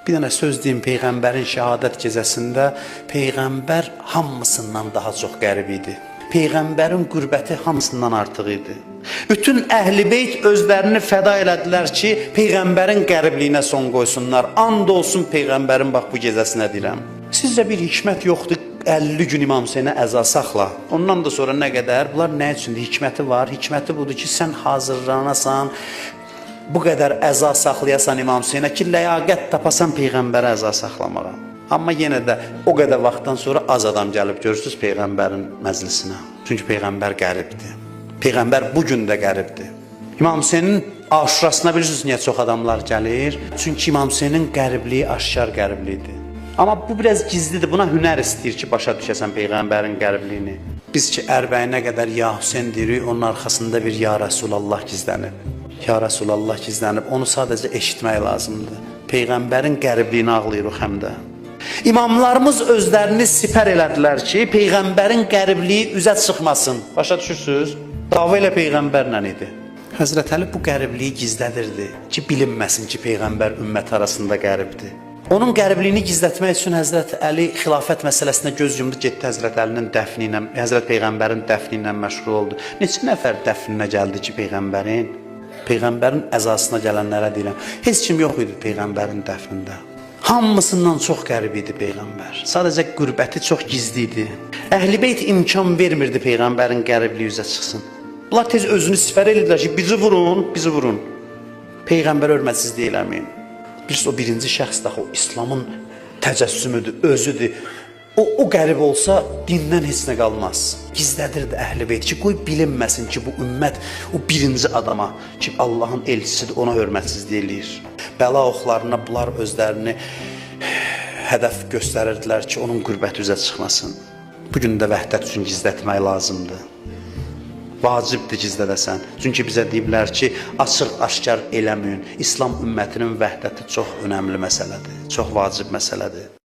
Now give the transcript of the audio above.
Bir dənə söz deyim, Peyğəmbərin şəhadət gecəsində Peyğəmbər hamısından daha çox qərib idi. Peyğəmbərin qürbəti hamısından artıq idi. Bütün əhl-i beyt özlərini fəda elədilər ki, Peyğəmbərin qəribliyinə son qoysunlar. And olsun Peyğəmbərin bax bu gecəsinə deyirəm. Sizcə bir hikmət yoxdur, 50 gün İmam Hüseynə əza saxla. Ondan da sonra nə qədər? Bunlar nə üçündür? Hikməti var. Hikməti budur ki, sən hazırlanasan, bu qədər əza saxlayasan İmam Hüseynə ki, ləyaqət tapasan Peyğəmbərə əza saxlamağa. Amma yenə də o qədər vaxtdan sonra az adam gəlib görürsünüz Peyğəmbərin məclisinə. Çünki Peyğəmbər qəribdir. Peyğəmbər bugün də qəribdir. İmam Hüseynin aşurasına bilirsiniz niyə çox adamlar gəlir? Çünki İmam Hüseynin qəribliyi aşkar qəribliyidir. Amma bu biraz gizlidir. Buna hünər istəyir ki, başa düşəsən Peyğəmbərin qəribliyini. Biz ki, ərbəyinə qədər ya Hüseyn deyirik, onun arxasında bir ya Rəsulallah gizlənib. Ya Rəsulallah gizlənib. Onu sadəcə eşitmək lazımdır. Peyğəmbərin qəribliyini ağlayırıq həm də. İmamlarımız özlərini sipər elədilər ki, Peyğəmbərin qəribliyi üzə çıxmasın. Başa düşürsünüz? Dava ilə Peyğəmbərlə idi. Həzrət Əli bu qəribliyi gizlədirdi ki, bilinməsin ki, Peyğəmbər ümmət arasında qəribdir. Onun qəribliyini gizlətmək üçün Həzrət Əli xilafət məsələsində göz yumdu, getdi Həzrət Əlinin dəfni ilə, Həzrət Peyğəmbərin dəfni ilə məşğul oldu. Neçə nəfər dəfninə gəldi ki, Peyğəmbərin əzasına gələnlərə deyirəm. Heç kim yox idi Peyğəmbərin dəfnində. Hamısından çox qərib idi Peyğəmbər. Sadəcə qürbəti çox gizli idi. Əhl-i beyt imkan vermirdi Peyğəmbərin qəribliyi üzə çıxsın. Bunlar tez özünü sifər edirlər ki, bizi vurun, bizi vurun. Peyğəmbər hörmətsiz deyiləməyin. Bilirsiniz, o birinci şəxs də o İslamın təcəssümüdür, özüdür. O qərib olsa dindən heç nə qalmaz. Gizlədirdi əhl-i beyt ki, qoy bilinməsin ki, bu ümmət o birinci adama ki, Allahın elçisidir, ona hörmətsizlik eləyir. Bəla oxlarına bunlar özlərini hədəf göstərirdilər ki, onun qürbəti üzə çıxmasın. Bugün də vəhdət üçün gizlətmək lazımdır. Vacibdir gizlədəsən. Çünki bizə deyiblər ki, açıq-aşkar eləməyin. İslam ümmətinin vəhdəti çox önəmli məsələdir, çox vacib məsələdir.